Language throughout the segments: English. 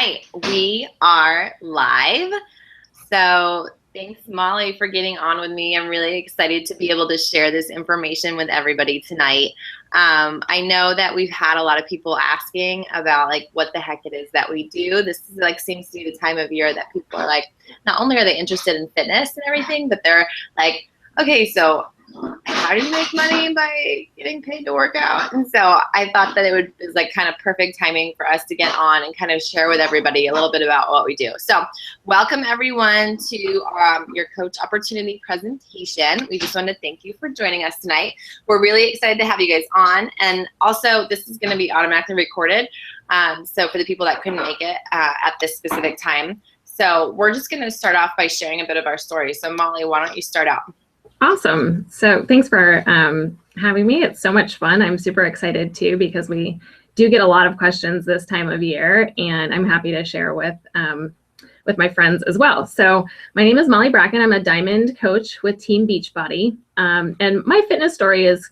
right, we are live. So thanks, Molly, for getting on with me. I'm really excited to be able to share this information with everybody tonight. I know that we've had a lot of people asking about like what the heck it is that we do. This is like seems to be the time of year that people are like, not only are they interested in fitness and everything, but they're like, okay, so how do you make money by getting paid to work out? And so I thought that it was like kind of perfect timing for us to get on and kind of share with everybody a little bit about what we do. So welcome everyone to your Coach Opportunity presentation. We just want to thank you for joining us tonight. We're really excited to have you guys on. And also this is going to be automatically recorded. So for the people that couldn't make it at this specific time. So we're just going to start off by sharing a bit of our story. So Molly, why don't you start out? Awesome. So thanks for having me. It's so much fun. I'm super excited too, because we do get a lot of questions this time of year, and I'm happy to share with my friends as well. So my name is Molly Bracken. I'm a diamond coach with Team Beachbody. And my fitness story is,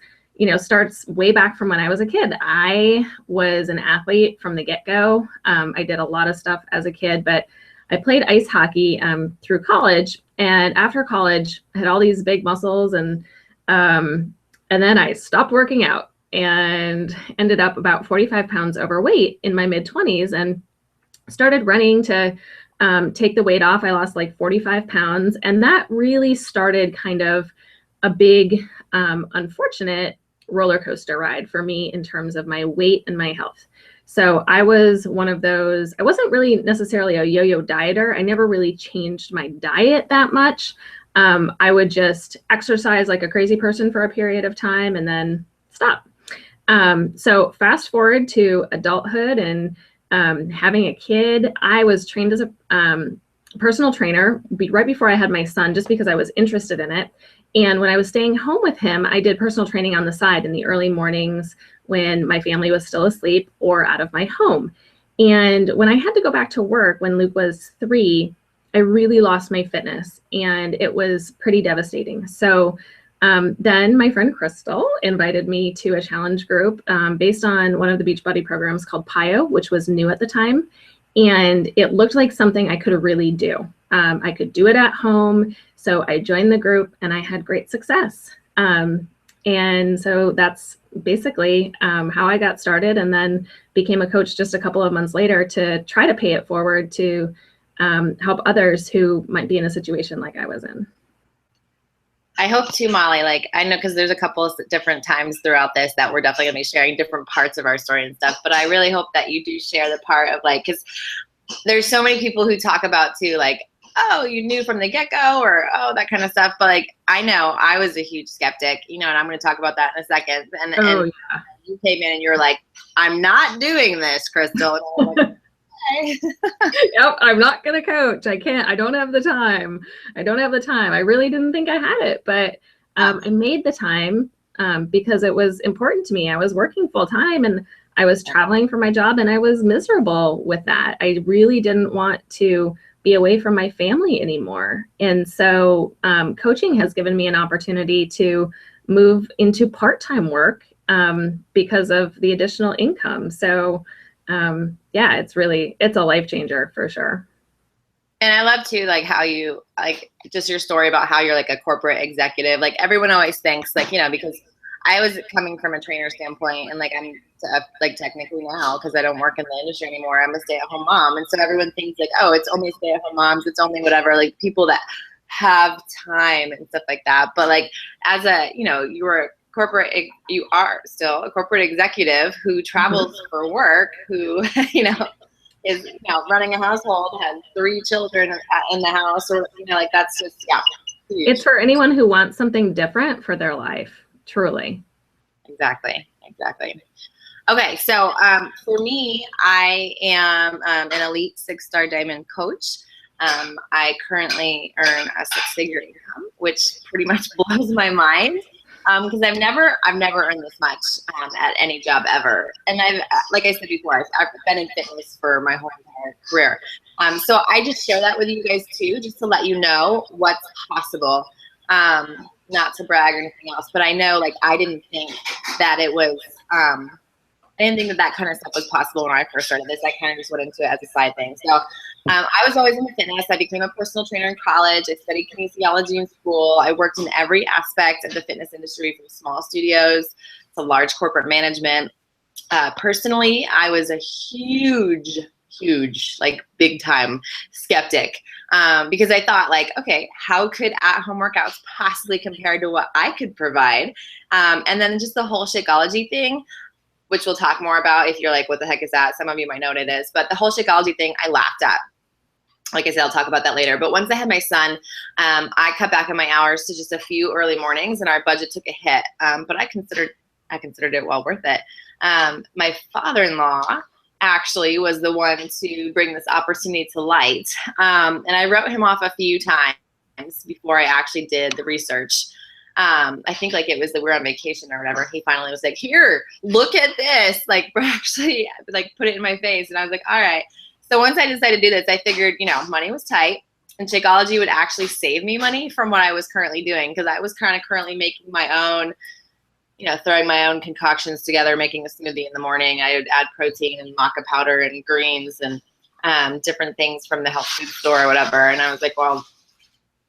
starts way back from when I was a kid. I was an athlete from the get-go. I did a lot of stuff as a kid, but I played ice hockey through college, and after college, I had all these big muscles, and then I stopped working out and ended up about 45 pounds overweight in my mid-20s, and started running to take the weight off. I lost like 45 pounds, and that really started kind of a big, unfortunate roller coaster ride for me in terms of my weight and my health. So I was one of those, I wasn't really necessarily a yo-yo dieter. I never really changed my diet that much. I would just exercise like a crazy person for a period of time and then stop. So fast forward to adulthood and having a kid. I was trained as a personal trainer right before I had my son, just because I was interested in it. And when I was staying home with him, I did personal training on the side in the early mornings when my family was still asleep or out of my home. And when I had to go back to work when Luke was 3, I really lost my fitness, and it was pretty devastating. So then my friend Crystal invited me to a challenge group based on one of the Beachbody programs called PIO, which was new at the time. And it looked like something I could really do. I could do it at home. So I joined the group and I had great success. And so that's basically how I got started, and then became a coach just a couple of months later to try to pay it forward to help others who might be in a situation like I was in. I hope too, Molly, like I know because there's a couple of different times throughout this that we're definitely going to be sharing different parts of our story and stuff, but I really hope that you do share the part of like, because there's so many people who talk about too, like, oh, you knew from the get-go, or oh, that kind of stuff. But like, I know I was a huge skeptic, and I'm going to talk about that in a second. And Yeah. You came in and you're like, I'm not doing this, Crystal. And I'm like, Yep, I'm not going to coach. I can't. I don't have the time. I really didn't think I had it, but I made the time because it was important to me. I was working full time and I was traveling for my job, and I was miserable with that. I really didn't want to be away from my family anymore. And so coaching has given me an opportunity to move into part-time work because of the additional income. So yeah, it's a life changer for sure. And I love too, like how you, like just your story about how you're like a corporate executive. Like everyone always thinks like, because I was coming from a trainer standpoint, and like I'm like technically now, because I don't work in the industry anymore, I'm a stay-at-home mom. And so everyone thinks like, oh, it's only stay-at-home moms, it's only whatever, like people that have time and stuff like that. But like as a, you are still a corporate executive who travels for work, who, is running a household, has 3 children in the house, or like that's just huge. It's for anyone who wants something different for their life, truly. Exactly. Okay, so for me, I am an elite 6-star diamond coach. I currently earn a 6-figure income, which pretty much blows my mind. Because I've never earned this much at any job ever. And like I said before, I've been in fitness for my whole entire career. So I just share that with you guys too, just to let you know what's possible. Not to brag or anything else, but I know like I didn't think that it was I didn't think that that kind of stuff was possible when I first started this. I kind of just went into it as a side thing. So I was always into fitness. I became a personal trainer in college. I studied kinesiology in school. I worked in every aspect of the fitness industry, from small studios to large corporate management. Personally, I was a huge, like big time skeptic, because I thought, like, okay, how could at-home workouts possibly compare to what I could provide? And then just the whole Shakeology thing, which we'll talk more about if you're like, what the heck is that? Some of you might know what it is, but the whole Shakeology thing, I laughed at. Like I said, I'll talk about that later. But once I had my son, I cut back on my hours to just a few early mornings, and our budget took a hit. But I considered it well worth it. My father-in-law actually was the one to bring this opportunity to light. And I wrote him off a few times before I actually did the research. I think like it was that we were on vacation or whatever. He finally was like, here, look at this. Like, actually, like, put it in my face. And I was like, all right. So once I decided to do this, I figured, money was tight, and Shakeology would actually save me money from what I was currently doing, because I was kind of currently making my own, throwing my own concoctions together, making a smoothie in the morning. I would add protein and maca powder and greens and different things from the health food store or whatever. And I was like, well,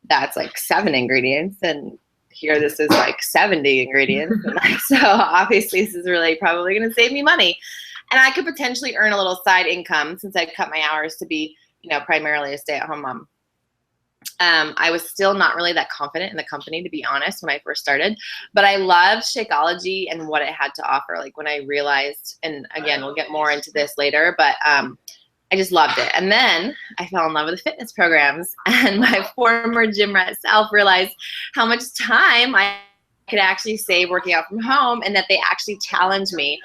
that's like 7 ingredients, and here this is like 70 ingredients. And so obviously this is really probably going to save me money. And I could potentially earn a little side income since I cut my hours to be, primarily a stay-at-home mom. I was still not really that confident in the company, to be honest, when I first started. But I loved Shakeology and what it had to offer. Like, when I realized, and again, we'll get more into this later, but I just loved it. And then I fell in love with the fitness programs, and my former gym rat self realized how much time I could actually save working out from home, and that they actually challenged me.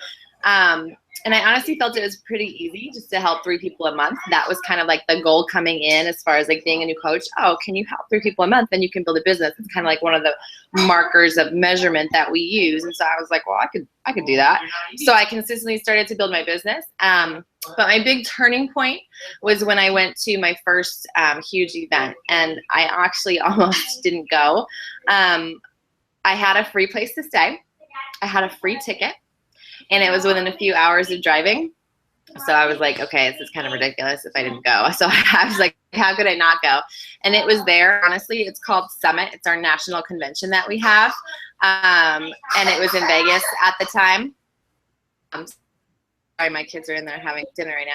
And I honestly felt it was pretty easy just to help 3 people a month. That was kind of like the goal coming in, as far as like being a new coach. Oh, can you help 3 people a month? Then you can build a business. It's kind of like one of the markers of measurement that we use. And so I was like, well, I could do that. So I consistently started to build my business. But my big turning point was when I went to my first huge event, and I actually almost didn't go. I had a free place to stay. I had a free ticket. And it was within a few hours of driving. So I was like, okay, this is kind of ridiculous if I didn't go. So I was like, how could I not go? And it was there, honestly. It's called Summit. It's our national convention that we have. And it was in Vegas at the time. I'm sorry, my kids are in there having dinner right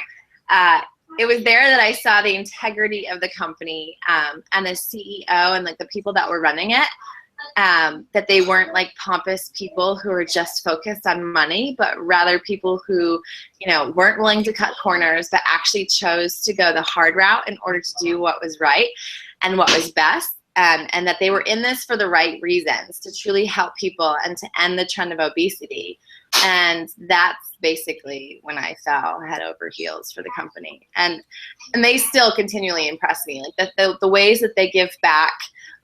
now. It was there that I saw the integrity of the company, and the CEO and like the people that were running it. That they weren't like pompous people who were just focused on money, but rather people who, weren't willing to cut corners, but actually chose to go the hard route in order to do what was right and what was best. And that they were in this for the right reasons, to truly help people and to end the trend of obesity. And that's basically when I fell head over heels for the company. And they still continually impress me. Like the ways that they give back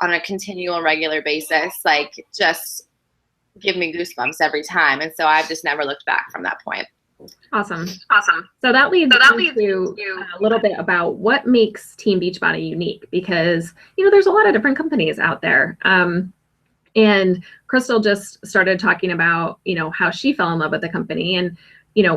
on a continual, regular basis, like, just give me goosebumps every time. And so I've just never looked back from that point. Awesome. So that leads into a little bit about what makes Team Beachbody unique, because, there's a lot of different companies out there. And Crystal just started talking about, how she fell in love with the company. And,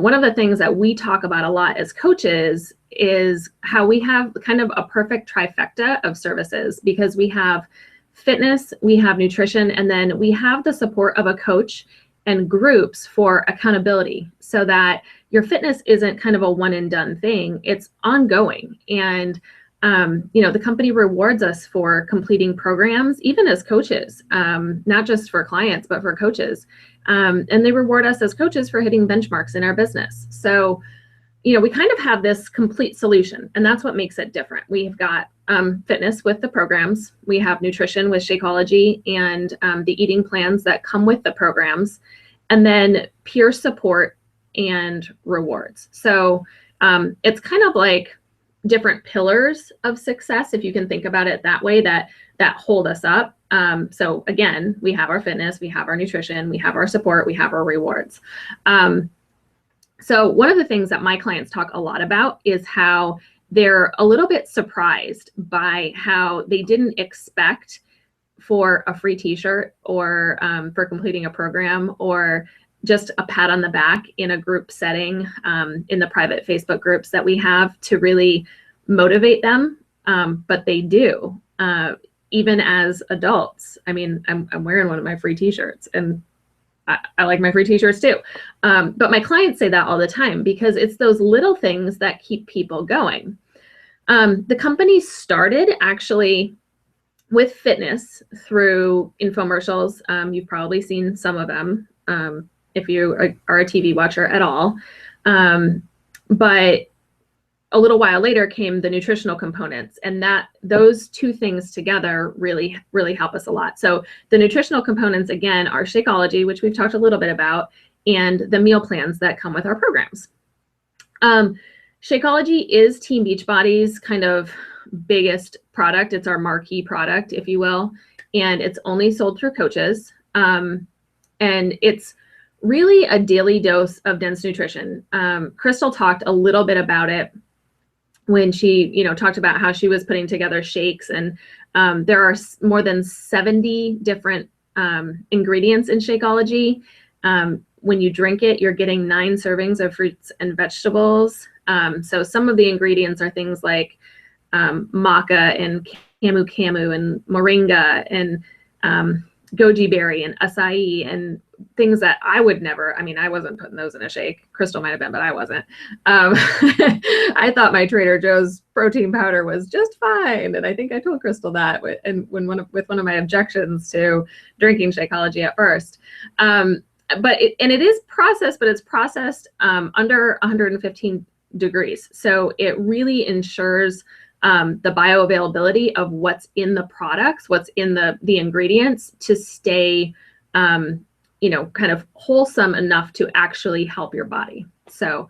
one of the things that we talk about a lot as coaches is how we have kind of a perfect trifecta of services, because we have fitness, we have nutrition, and then we have the support of a coach and groups for accountability, so that your fitness isn't kind of a one and done thing. It's ongoing. And the company rewards us for completing programs, even as coaches, not just for clients, but for coaches. And they reward us as coaches for hitting benchmarks in our business. So, we kind of have this complete solution, and that's what makes it different. We've got fitness with the programs. We have nutrition with Shakeology and the eating plans that come with the programs, and then peer support and rewards. So it's kind of like different pillars of success, if you can think about it that way, that hold us up. So again, we have our fitness, we have our nutrition, we have our support, we have our rewards. So one of the things that my clients talk a lot about is how they're a little bit surprised by how they didn't expect for a free t-shirt or for completing a program or just a pat on the back in a group setting, in the private Facebook groups that we have, to really motivate them. But they do, even as adults. I mean, I'm wearing one of my free t-shirts, and I like my free t-shirts too. But my clients say that all the time, because it's those little things that keep people going. The company started actually with fitness through infomercials. You've probably seen some of them if you are a TV watcher at all. But a little while later came the nutritional components, and those two things together really, really help us a lot. So the nutritional components, again, are Shakeology, which we've talked a little bit about, and the meal plans that come with our programs. Shakeology is Team Beachbody's kind of biggest product. It's our marquee product, if you will, and it's only sold through coaches. And it's really a daily dose of dense nutrition. Crystal talked a little bit about it when she, talked about how she was putting together shakes, and there are more than 70 different ingredients in Shakeology. When you drink it, you're getting 9 servings of fruits and vegetables. So some of the ingredients are things like maca and camu and moringa and goji berry and acai and things that I would never, I wasn't putting those in a shake. Crystal might have been, but I wasn't. I thought my Trader Joe's protein powder was just fine. And I think I told Crystal that with one of my objections to drinking Shakeology at first. But it is processed, but it's processed under 115 degrees. So it really ensures the bioavailability of what's in the products, what's in the ingredients, to stay kind of wholesome enough to actually help your body. So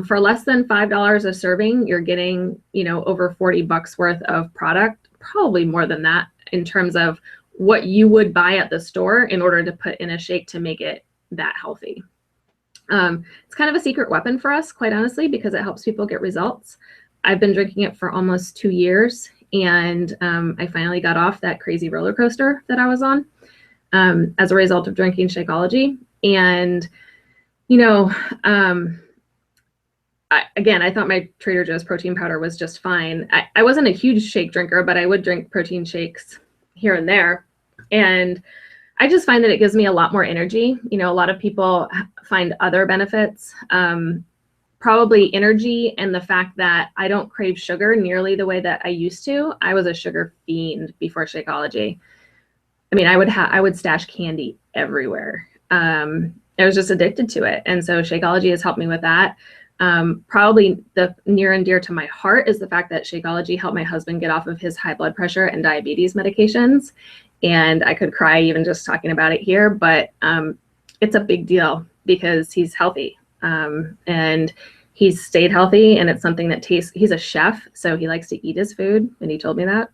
for less than $5 a serving, you're getting, over $40 worth of product, probably more than that, in terms of what you would buy at the store in order to put in a shake to make it that healthy. It's kind of a secret weapon for us, quite honestly, because it helps people get results. I've been drinking it for almost 2 years, and I finally got off that crazy roller coaster that I was on as a result of drinking Shakeology. And, I thought my Trader Joe's protein powder was just fine. I wasn't a huge shake drinker, but I would drink protein shakes here and there. And I just find that it gives me a lot more energy. A lot of people find other benefits, probably energy, and the fact that I don't crave sugar nearly the way that I used to. I was a sugar fiend before Shakeology. I would stash candy everywhere. I was just addicted to it. And so Shakeology has helped me with that. Probably the near and dear to my heart is the fact that Shakeology helped my husband get off of his high blood pressure and diabetes medications. And I could cry even just talking about it here, but it's a big deal because he's healthy, and he's stayed healthy, and it's something that tastes. He's a chef, so he likes to eat his food, and he told me that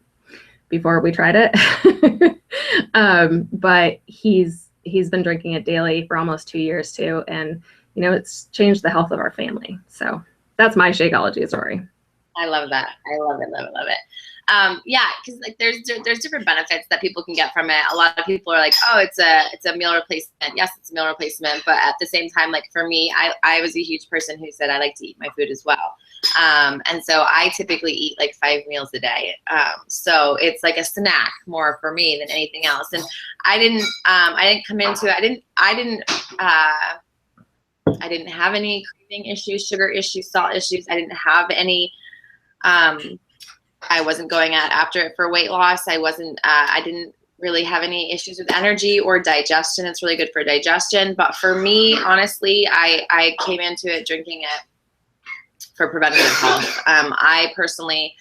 before we tried it. But he's been drinking it daily for almost 2 years too, and it's changed the health of our family. So that's my Shakeology story. I love that. I love it. Yeah, because there's different benefits that people can get from it. A lot of people are like, oh, it's a meal replacement. Yes, it's a meal replacement, but at the same time, like for me, I was a huge person who said I like to eat my food as well. And so I typically eat like 5 meals a day. So it's like a snack more for me than anything else. And I didn't come into it. I didn't have any craving issues, sugar issues, salt issues. I didn't have any. I wasn't going after it for weight loss. I didn't really have any issues with energy or digestion. It's really good for digestion. But for me, honestly, I came into it drinking it for preventative health. I personally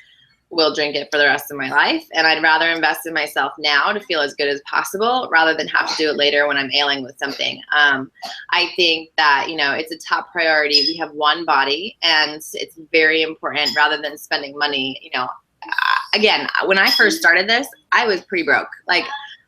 will drink it for the rest of my life, and I'd rather invest in myself now to feel as good as possible rather than have to do it later when I'm ailing with something. I think that, it's a top priority. We have one body, and it's very important rather than spending money. Again, when I first started this, I was pretty broke. Like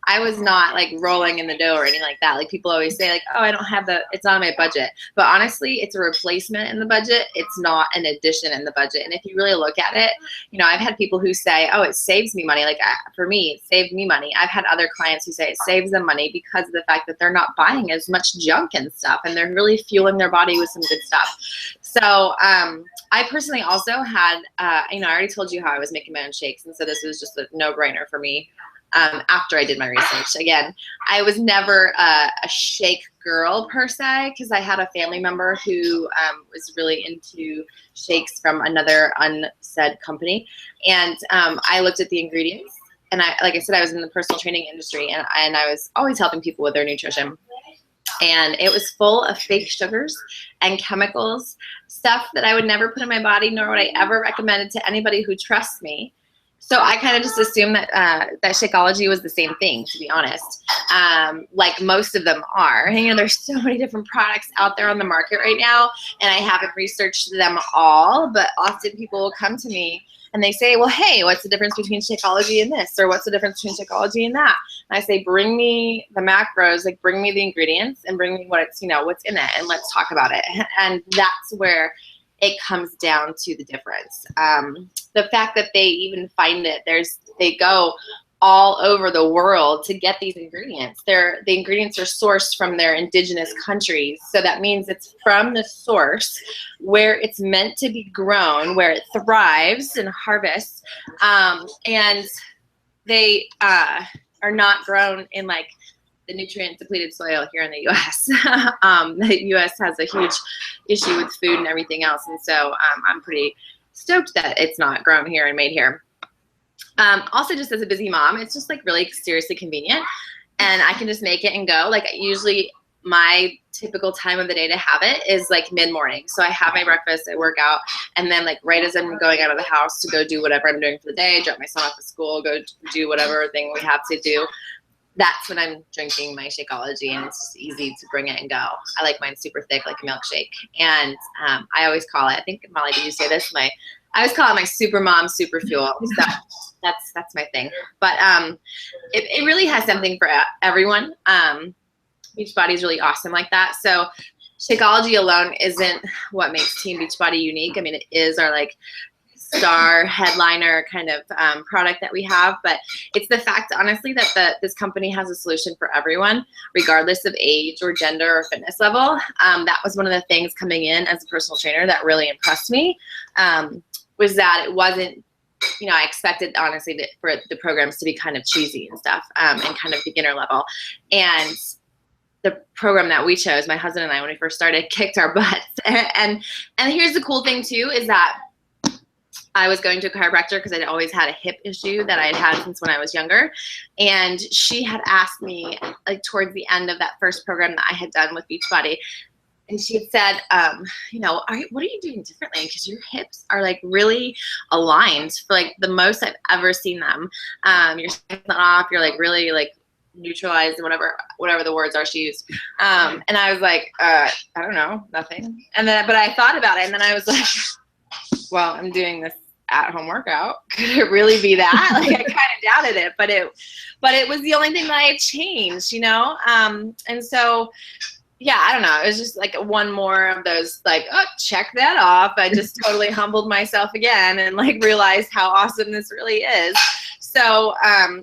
I was not like rolling in the dough or anything like that. Like people always say like, oh, I don't have it's not on my budget. But honestly, it's a replacement in the budget. It's not an addition in the budget. And if you really look at it, you know, I've had people who say, oh, it saves me money. Like for me, it saved me money. I've had other clients who say it saves them money because of the fact that they're not buying as much junk and stuff, and they're really fueling their body with some good stuff. So I personally also had, you know, I already told you how I was making my own shakes. And so this was just a no-brainer for me after I did my research. Again, I was never a shake girl per se, because I had a family member who was really into shakes from another unsaid company. And I looked at the ingredients. And like I said, I was in the personal training industry, and I was always helping people with their nutrition. And it was full of fake sugars and chemicals, stuff that I would never put in my body, nor would I ever recommend it to anybody who trusts me. So I kind of just assumed that that Shakeology was the same thing, to be honest, like most of them are. And, you know, there's so many different products out there on the market right now, and I haven't researched them all, but often people will come to me and they say, well, hey, what's the difference between Shakeology and this? Or what's the difference between Shakeology and that? And I say, bring me the macros, like bring me the ingredients and bring me what's in it, and let's talk about it. And that's where it comes down to the difference. The fact that they even find it, they go all over the world to get these ingredients. The ingredients are sourced from their indigenous countries. So that means it's from the source where it's meant to be grown, where it thrives and harvests. And they are not grown in like the nutrient depleted soil here in the U.S. The U.S. has a huge issue with food and everything else. And so I'm pretty stoked that it's not grown here and made here. Also, just as a busy mom, it's just like really seriously convenient, and I can just make it and go. Like usually my typical time of the day to have it is like mid-morning. So I have my breakfast, I work out, and then like right as I'm going out of the house to go do whatever I'm doing for the day, drop my son off at school, go do whatever thing we have to do, that's when I'm drinking my Shakeology, and it's just easy to bring it and go. I like mine super thick, like a milkshake. And I always call it, I think, Molly, did you say this? I always call it my super mom, super fuel. So that's my thing. But it really has something for everyone. Beachbody is really awesome like that. So Shakeology alone isn't what makes Team Beachbody unique. I mean, it is our like star headliner kind of product that we have, but it's the fact, honestly, that this company has a solution for everyone, regardless of age or gender or fitness level. That was one of the things coming in as a personal trainer that really impressed me, was that it wasn't, you know, I expected, honestly, for the programs to be kind of cheesy and stuff, and kind of beginner level. And the program that we chose, my husband and I, when we first started, kicked our butts. And here's the cool thing too, is that I was going to a chiropractor because I'd always had a hip issue that I had had since when I was younger. And she had asked me, like towards the end of that first program that I had done with Beachbody, and she had said, you know, what are you doing differently? Because your hips are like really aligned for like the most I've ever seen them. Your skin's not off. You're like really like neutralized, whatever the words are she used. And I was like, I don't know, nothing. And then, but I thought about it, and then I was like, well, I'm doing this at-home workout. Could it really be that? Like I kind of doubted it, but it was the only thing that I had changed, you know? And so, yeah, I don't know. It was just like one more of those, like, oh, check that off. I just totally humbled myself again and like realized how awesome this really is. So,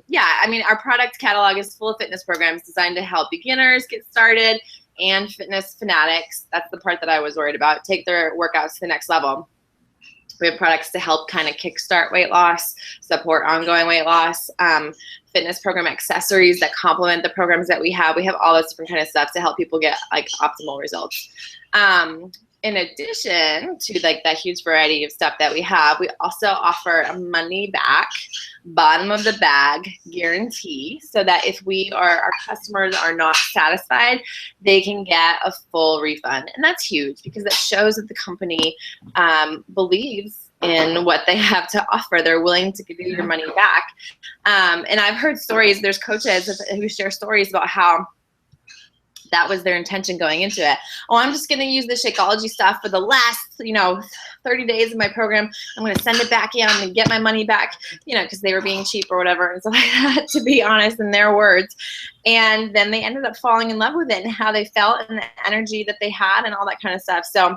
yeah, I mean, our product catalog is full of fitness programs designed to help beginners get started and fitness fanatics. That's the part that I was worried about. Take their workouts to the next level. We have products to help kind of kickstart weight loss, support ongoing weight loss, fitness program accessories that complement the programs that we have. We have all this different kind of stuff to help people get like optimal results. In addition to like that huge variety of stuff that we have, we also offer a money back, bottom of the bag guarantee, so that if our customers are not satisfied, they can get a full refund. And that's huge because that shows that the company believes in what they have to offer. They're willing to give you your money back. And I've heard stories, there's coaches who share stories about how that was their intention going into it. Oh, I'm just going to use the Shakeology stuff for the last, 30 days of my program. I'm going to send it back in. I'm going to get my money back, because they were being cheap or whatever and stuff like that, to be honest, in their words. And then they ended up falling in love with it and how they felt and the energy that they had and all that kind of stuff. So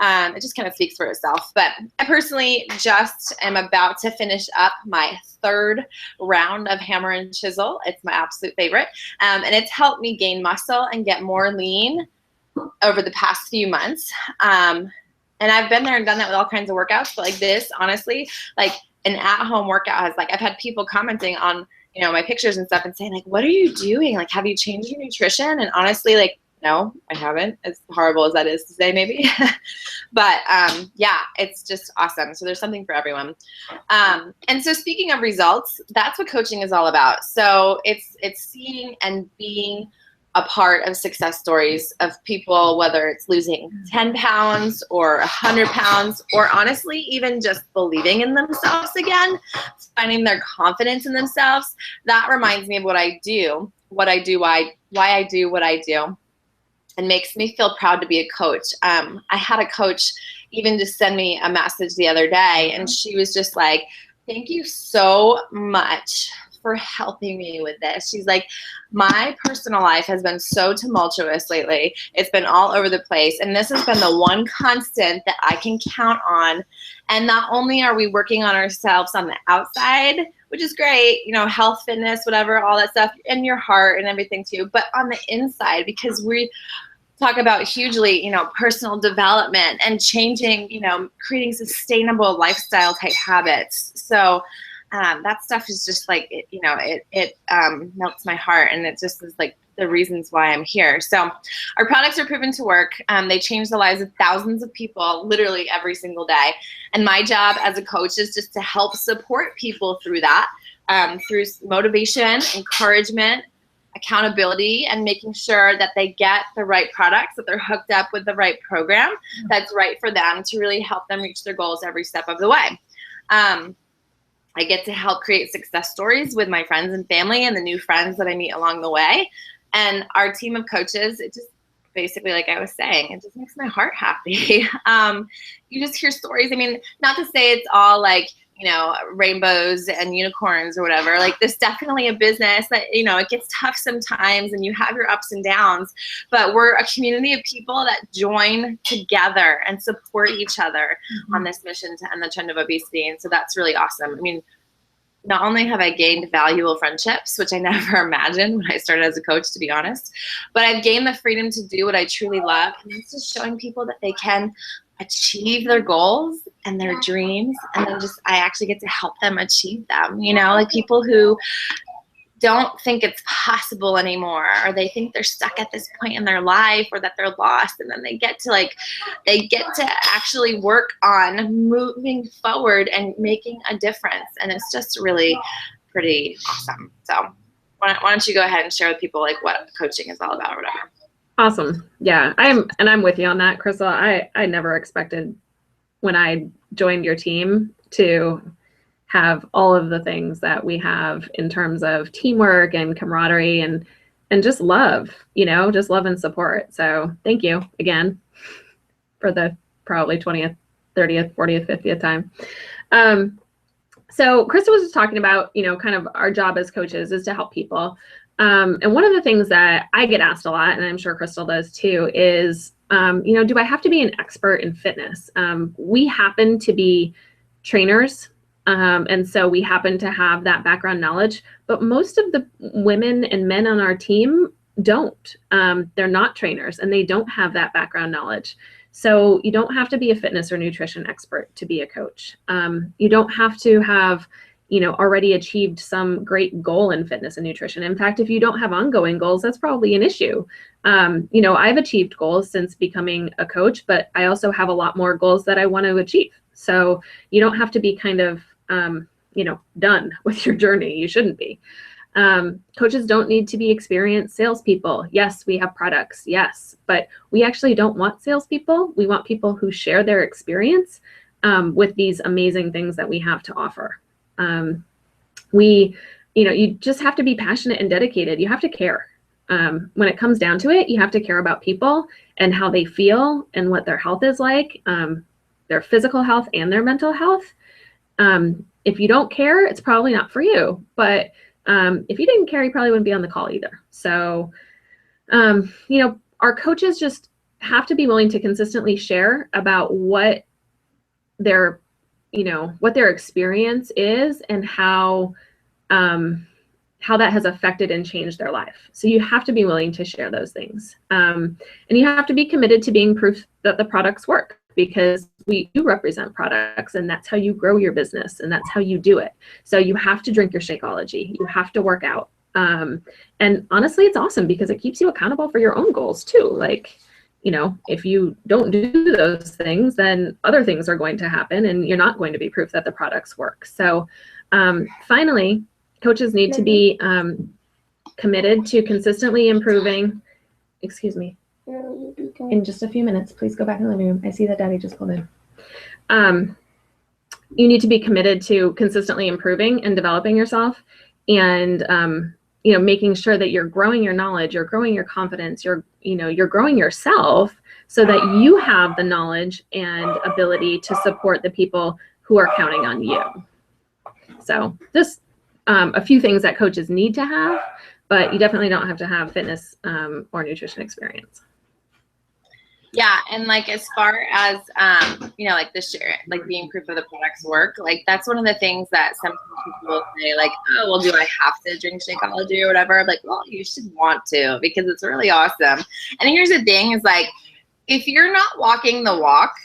it just kind of speaks for itself. But I personally just am about to finish up my 3rd round of hammer and chisel. It's my absolute favorite. And it's helped me gain muscle and get more lean over the past few months. And I've been there and done that with all kinds of workouts. But like this, honestly, like an at-home workout has, like, I've had people commenting on, my pictures and stuff and saying, like, what are you doing? Like, have you changed your nutrition? And honestly, like, no, I haven't, as horrible as that is to say, maybe. But yeah, it's just awesome. So there's something for everyone. And so speaking of results, that's what coaching is all about. So it's seeing and being a part of success stories of people, whether it's losing 10 pounds or 100 pounds, or honestly, even just believing in themselves again, finding their confidence in themselves. That reminds me of what I do, why I do what I do. And makes me feel proud to be a coach. I had a coach even just send me a message the other day, and she was just like, thank you so much for helping me with this. She's like, my personal life has been so tumultuous lately. It's been all over the place. And this has been the one constant that I can count on. And not only are we working on ourselves on the outside, which is great, health, fitness, whatever, all that stuff, and your heart and everything too, but on the inside, because we talk about hugely, personal development and changing, creating sustainable lifestyle type habits. So that stuff is just like, it melts my heart, and it just is like the reasons why I'm here. So our products are proven to work. They change the lives of thousands of people literally every single day. And my job as a coach is just to help support people through that, through motivation, encouragement, accountability, and making sure that they get the right products, that they're hooked up with the right program that's right for them to really help them reach their goals every step of the way. I get to help create success stories with my friends and family and the new friends that I meet along the way. And our team of coaches, it just basically, like I was saying, it just makes my heart happy. You just hear stories. I mean, not to say it's all like, rainbows and unicorns or whatever. Like, there's definitely a business that, it gets tough sometimes and you have your ups and downs, but we're a community of people that join together and support each other on this mission to end the trend of obesity. And so that's really awesome. I mean, not only have I gained valuable friendships, which I never imagined when I started as a coach, to be honest, but I've gained the freedom to do what I truly love. And it's just showing people that they can achieve their goals and their dreams. And then I actually get to help them achieve them, like people who don't think it's possible anymore, or they think they're stuck at this point in their life, or that they're lost. And then they get to actually work on moving forward and making a difference. And it's just really pretty awesome. So why don't you go ahead and share with people like what coaching is all about or whatever. Awesome. Yeah, I'm with you on that, Crystal. I never expected when I joined your team to have all of the things that we have in terms of teamwork and camaraderie and just love, just love and support. So thank you again for the probably 20th, 30th, 40th, 50th time. So Crystal was just talking about, kind of our job as coaches is to help people. And one of the things that I get asked a lot, and I'm sure Crystal does too, is, do I have to be an expert in fitness? We happen to be trainers. And so we happen to have that background knowledge, but most of the women and men on our team don't. They're not trainers and they don't have that background knowledge. So you don't have to be a fitness or nutrition expert to be a coach. You don't have to have already achieved some great goal in fitness and nutrition. In fact, if you don't have ongoing goals, that's probably an issue. I've achieved goals since becoming a coach, but I also have a lot more goals that I want to achieve. So you don't have to be kind of, done with your journey. You shouldn't be. Coaches don't need to be experienced salespeople. Yes, we have products. Yes, but we actually don't want salespeople. We want people who share their experience with these amazing things that we have to offer. You just have to be passionate and dedicated. You have to care. When it comes down to it, you have to care about people and how they feel and what their health is like. their physical health and their mental health. If you don't care, it's probably not for you. But if you didn't care, you probably wouldn't be on the call either. So, our coaches just have to be willing to consistently share about what their experience is and how that has affected and changed their life. So you have to be willing to share those things. And you have to be committed to being proof that the products work, because we do represent products, and that's how you grow your business, and that's how you do it. So you have to drink your Shakeology. You have to work out. And honestly, it's awesome because it keeps you accountable for your own goals too. Like, if you don't do those things, then other things are going to happen and you're not going to be proof that the products work. So finally, coaches need to be committed to consistently improving. Excuse me. In just a few minutes, please go back in the living room. I see that Daddy just pulled in. You need to be committed to consistently improving and developing yourself, and making sure that you're growing your knowledge, you're growing your confidence, you're growing yourself, so that you have the knowledge and ability to support the people who are counting on you. So just a few things that coaches need to have, but you definitely don't have to have fitness or nutrition experience. Yeah, and like as far as like the share, like being proof of the products work, like that's one of the things that some people will say, like, oh, well, do I have to drink Shakeology or whatever? I'm like, well, you should want to, because it's really awesome. And here's the thing is, like, if you're not walking the walk,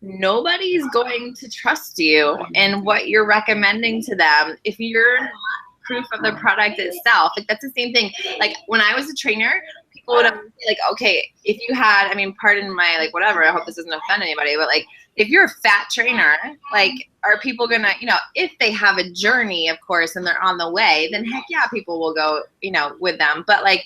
nobody's going to trust you in what you're recommending to them if you're not proof of the product itself. Like, that's the same thing. Like, when I was a trainer, people would say, like, okay, if you had, pardon my, like, whatever, I hope this doesn't offend anybody, but like, if you're a fat trainer, like, are people gonna, if they have a journey, of course, and they're on the way, then heck yeah, people will go, with them. But like,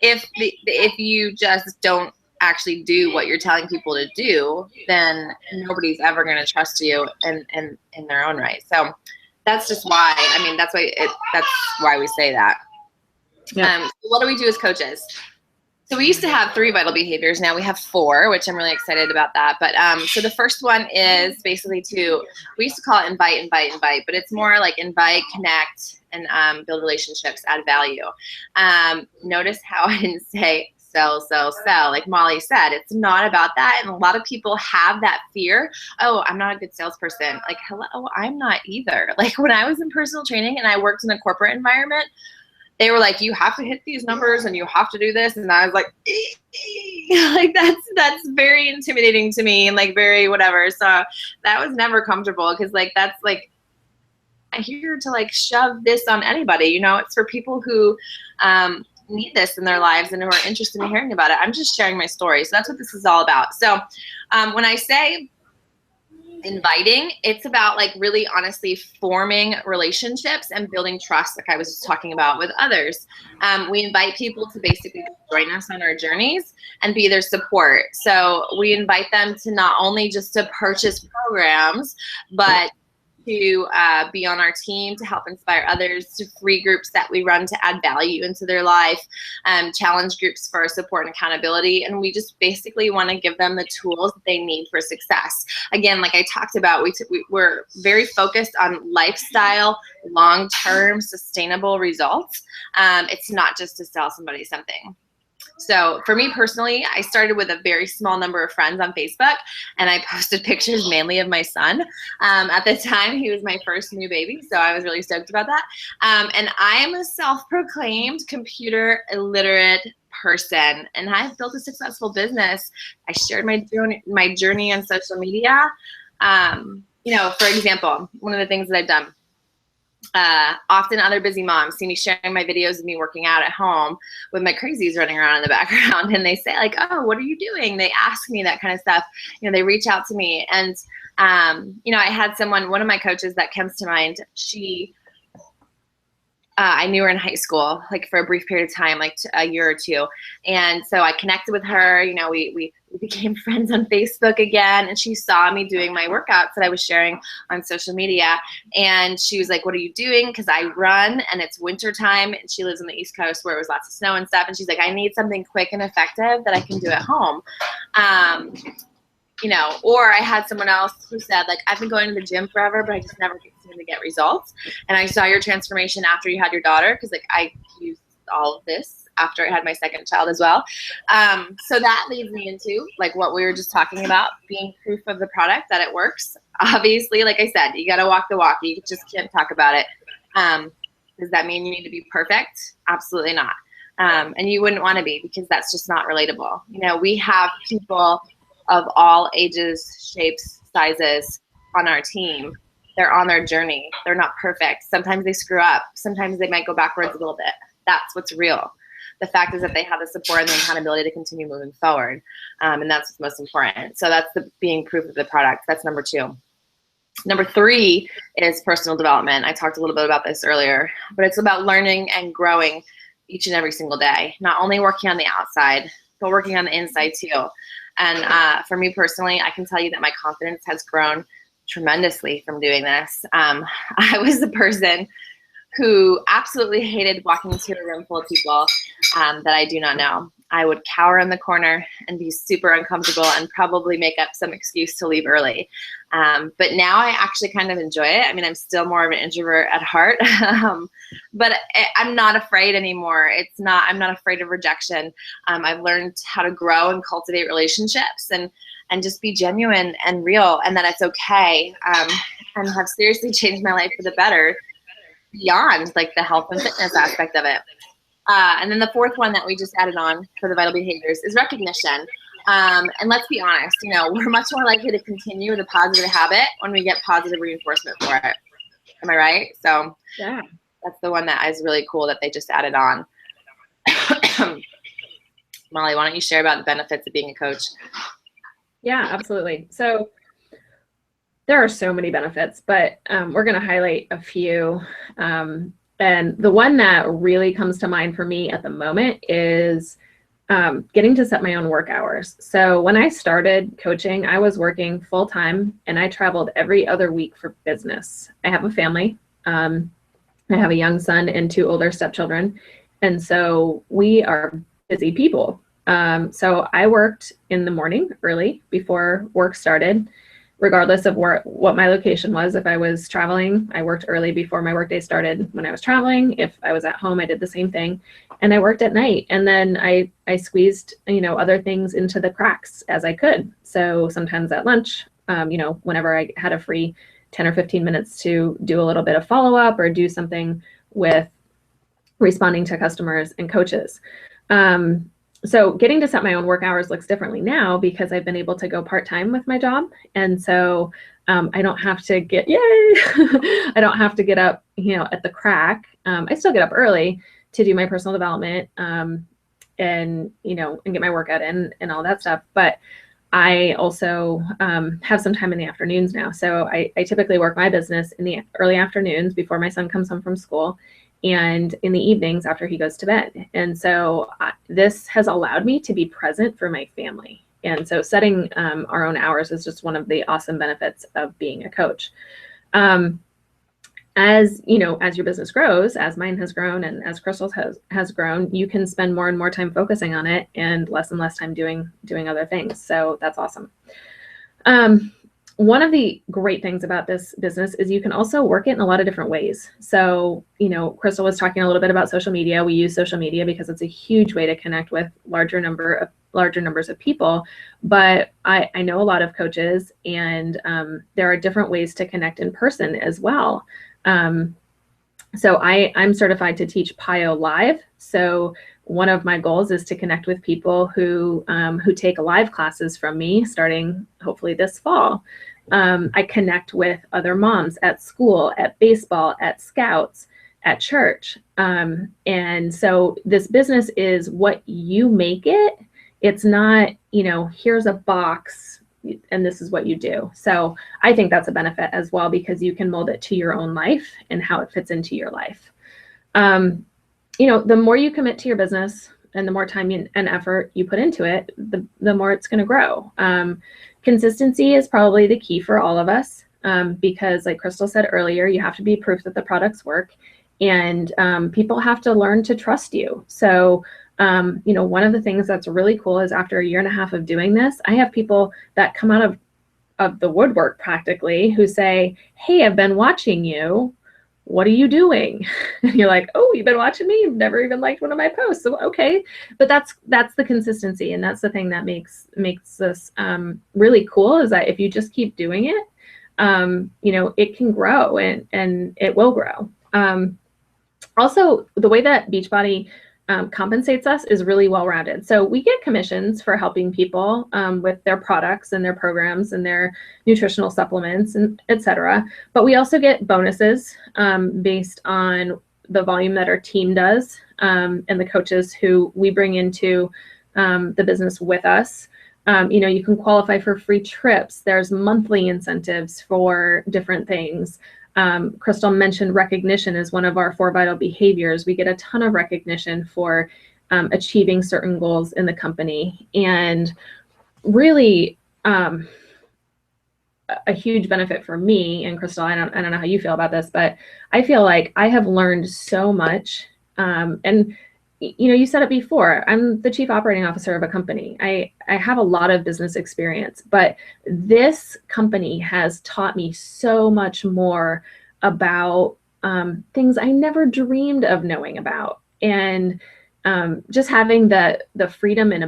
if you just don't actually do what you're telling people to do, then nobody's ever going to trust you in their own right. So that's just why, that's why we say that. Yeah. What do we do as coaches? So we used to have 3 vital behaviors. Now we have 4, which I'm really excited about that. But so the first one is basically we used to call it invite, but it's more like invite, connect, and build relationships, add value. Notice how I didn't say sell. Like Molly said, it's not about that. And a lot of people have that fear. Oh, I'm not a good salesperson. Like, hello, I'm not either. Like, when I was in personal training and I worked in a corporate environment, they were like, you have to hit these numbers and you have to do this. And I was like, like that's very intimidating to me, and like very whatever. So that was never comfortable, because like that's like, I'm here to like shove this on anybody. It's for people who need this in their lives and who are interested in hearing about it. I'm just sharing my story. So that's what this is all about. So when I say inviting, it's about like really honestly forming relationships and building trust, like I was just talking about with others. We invite people to basically join us on our journeys and be their support. So we invite them to not only just to purchase programs, but to be on our team to help inspire others, to free groups that we run to add value into their life, challenge groups for support and accountability. And we just basically want to give them the tools that they need for success. Again, like I talked about, we're very focused on lifestyle, long-term, sustainable results. It's not just to sell somebody something. So for me personally, I started with a very small number of friends on Facebook, and I posted pictures mainly of my son. At the time, he was my first new baby, so I was really stoked about that. And I am a self-proclaimed computer illiterate person, and I've built a successful business. I shared my journey on social media. For example, one of the things that I've done, often other busy moms see me sharing my videos of me working out at home with my crazies running around in the background, and they say like, oh, what are you doing? They ask me that kind of stuff. They reach out to me. And, I had one of my coaches that comes to mind. I knew her in high school, like for a brief period of time, like a year or 2. And so I connected with her, we became friends on Facebook again, and she saw me doing my workouts that I was sharing on social media. And she was like, what are you doing? Because I run and it's winter time, and she lives on the East Coast where it was lots of snow and stuff. And she's like, I need something quick and effective that I can do at home. or I had someone else who said, like, I've been going to the gym forever, but I just never seem to get results. And I saw your transformation after you had your daughter, because like I used all of this after I had my second child as well. So that leads me into like what we were just talking about, being proof of the product that it works. Obviously, like I said, you got to walk the walk. You just can't talk about it. Does that mean you need to be perfect? Absolutely not. And you wouldn't want to be, because that's just not relatable. We have people of all ages, shapes, sizes on our team. They're on their journey. They're not perfect. Sometimes they screw up. Sometimes they might go backwards a little bit. That's what's real. The fact is that they have the support and the accountability to continue moving forward. And that's what's most important. So that's the being proof of the product. That's number 2. Number 3 is personal development. I talked a little bit about this earlier, but it's about learning and growing each and every single day. Not only working on the outside, but working on the inside too. And for me personally, I can tell you that my confidence has grown tremendously from doing this. I was the person who absolutely hated walking into a room full of people that I do not know. I would cower in the corner and be super uncomfortable and probably make up some excuse to leave early. But now I actually kind of enjoy it. I mean, I'm still more of an introvert at heart, but I'm not afraid anymore. I'm not afraid of rejection. I've learned how to grow and cultivate relationships and just be genuine and real, and that it's okay, and have seriously changed my life for the better beyond like the health and fitness aspect of it. And then the 4th one that we just added on for the vital behaviors is recognition. And let's be honest, we're much more likely to continue with a positive habit when we get positive reinforcement for it. Am I right? So yeah, that's the one that is really cool that they just added on. Molly, why don't you share about the benefits of being a coach? Yeah, absolutely. So there are so many benefits, but we're going to highlight a few. And the one that really comes to mind for me at the moment is getting to set my own work hours. So when I started coaching, I was working full time and I traveled every other week for business. I have a family. I have a young son and 2 older stepchildren. And so we are busy people. So I worked in the morning early before work started, regardless of what my location was. If I was traveling, I worked early before my workday started when I was traveling. If I was at home, I did the same thing. And I worked at night. And then I squeezed, other things into the cracks as I could. So sometimes at lunch, whenever I had a free 10 or 15 minutes to do a little bit of follow-up or do something with responding to customers and coaches. So getting to set my own work hours looks differently now because I've been able to go part-time with my job. And so I don't have to I don't have to get up, at the crack. I still get up early to do my personal development and get my workout in and all that stuff. But I also have some time in the afternoons now. So I typically work my business in the early afternoons before my son comes home from school, and in the evenings after he goes to bed. And so this has allowed me to be present for my family. And so setting our own hours is just one of the awesome benefits of being a coach. As your business grows, as mine has grown and as Crystal's has grown, you can spend more and more time focusing on it and less time doing other things. So that's awesome. One of the great things about this business is you can also work it in a lot of different ways. So, Crystal was talking a little bit about social media. We use social media because it's a huge way to connect with larger numbers of people. But I know a lot of coaches, and there are different ways to connect in person as well. So I'm certified to teach PIO live. So one of my goals is to connect with people who take live classes from me starting hopefully this fall. I connect with other moms at school, at baseball, at Scouts, at church. And so this business is what you make it. It's not, here's a box and this is what you do. So I think that's a benefit as well, because you can mold it to your own life and how it fits into your life. The more you commit to your business and the more time and effort you put into it, the more it's going to grow. Consistency is probably the key for all of us, because like Crystal said earlier, you have to be proof that the products work, and people have to learn to trust you. So One of the things that's really cool is after 1.5 years of doing this, I have people that come out of the woodwork practically who say, hey, I've been watching you. What are you doing? And you're like, oh, you've been watching me? You've never even liked one of my posts. So, okay. But that's the consistency. And that's the thing that makes this really cool, is that if you just keep doing it, it can grow and it will grow. Also, the way that Beachbody compensates us is really well-rounded. So we get commissions for helping people with their products and their programs and their nutritional supplements and et cetera. But we also get bonuses based on the volume that our team does and the coaches who we bring into the business with us. You can qualify for free trips. There's monthly incentives for different things. Crystal mentioned recognition as one of our 4 vital behaviors. We get a ton of recognition for achieving certain goals in the company, and really a huge benefit for me and Crystal. I don't know how you feel about this, but I feel like I have learned so much. And you said it before, I'm the chief operating officer of a company. I have a lot of business experience, but this company has taught me so much more about things I never dreamed of knowing about. And just having the freedom and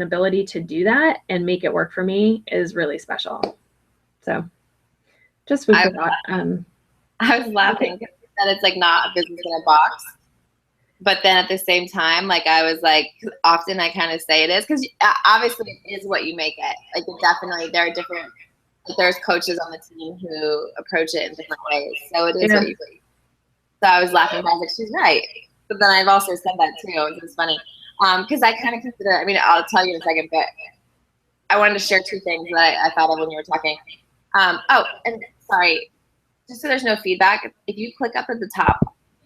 ability to do that and make it work for me is really special. So just food for thought. I was laughing because that it's like not a business in a box. But then at the same time, like I was like, often I kind of say it is, because obviously it is what you make it. Like it definitely, there are different, like there's coaches on the team who approach it in different ways. So it is what you make. So I was laughing, I was like, she's right. But then I've also said that too. It's funny. Because I kind of consider, I'll tell you in a second, but I wanted to share 2 things that I thought of when you were talking. Oh, and sorry, just so there's no feedback, if you click up at the top,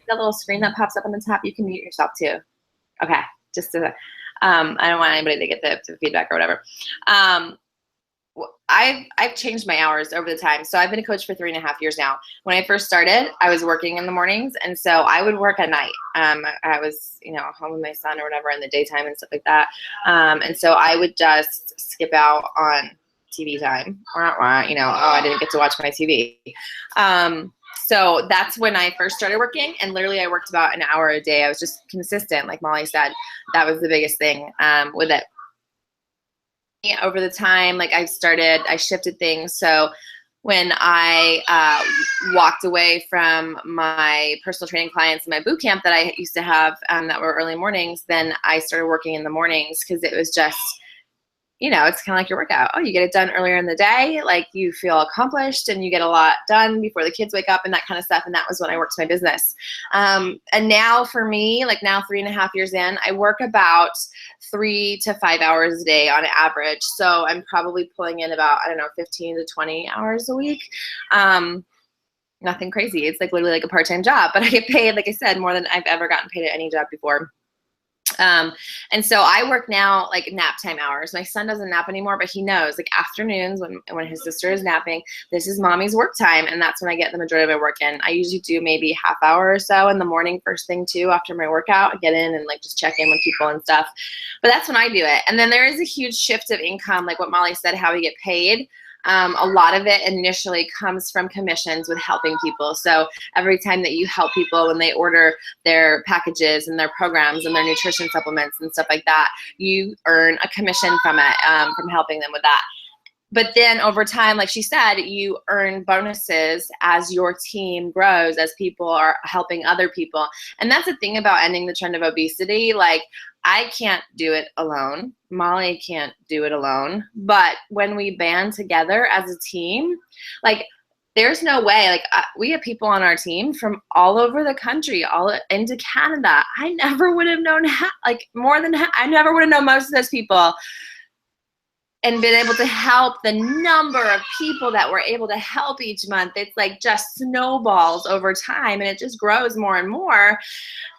the little screen that pops up on the top, you can mute yourself too. Okay, just to, I don't want anybody to get the feedback or whatever. I've changed my hours over the time. So I've been a coach for 3.5 years now. When I first started, I was working in the mornings, and so I would work at night. I was, home with my son or whatever in the daytime and stuff like that. And so I would just skip out on TV time. Oh, I didn't get to watch my TV. So that's when I first started working, and literally I worked about an hour a day. I was just consistent, like Molly said. That was the biggest thing with it. Over the time, like I shifted things. So when I walked away from my personal training clients in my boot camp that I used to have that were early mornings, then I started working in the mornings, because it was just, it's kind of like your workout. Oh, you get it done earlier in the day. Like you feel accomplished and you get a lot done before the kids wake up and that kind of stuff. And that was when I worked my business. And now for me, like now 3.5 years in, I work about 3 to 5 hours a day on average. So I'm probably pulling in about, 15 to 20 hours a week. Nothing crazy. It's like literally like a part-time job, but I get paid, like I said, more than I've ever gotten paid at any job before. And so I work now like nap time hours. My son doesn't nap anymore, but he knows, like afternoons when his sister is napping, this is mommy's work time. And that's when I get the majority of my work in. I usually do maybe half hour or so in the morning, first thing too, after my workout, get in and like just check in with people and stuff. But that's when I do it. And then there is a huge shift of income, like what Molly said, how we get paid. A lot of it initially comes from commissions with helping people. So every time that you help people when they order their packages and their programs and their nutrition supplements and stuff like that, you earn a commission from it, from helping them with that. But then over time, like she said, you earn bonuses as your team grows, as people are helping other people. And that's the thing about ending the trend of obesity. Like, I can't do it alone. Molly can't do it alone. But when we band together as a team, like, there's no way, like we have people on our team from all over the country, all into Canada. I never would have known I never would have known most of those people and been able to help the number of people that we're able to help each month. It's like just snowballs over time, and it just grows more and more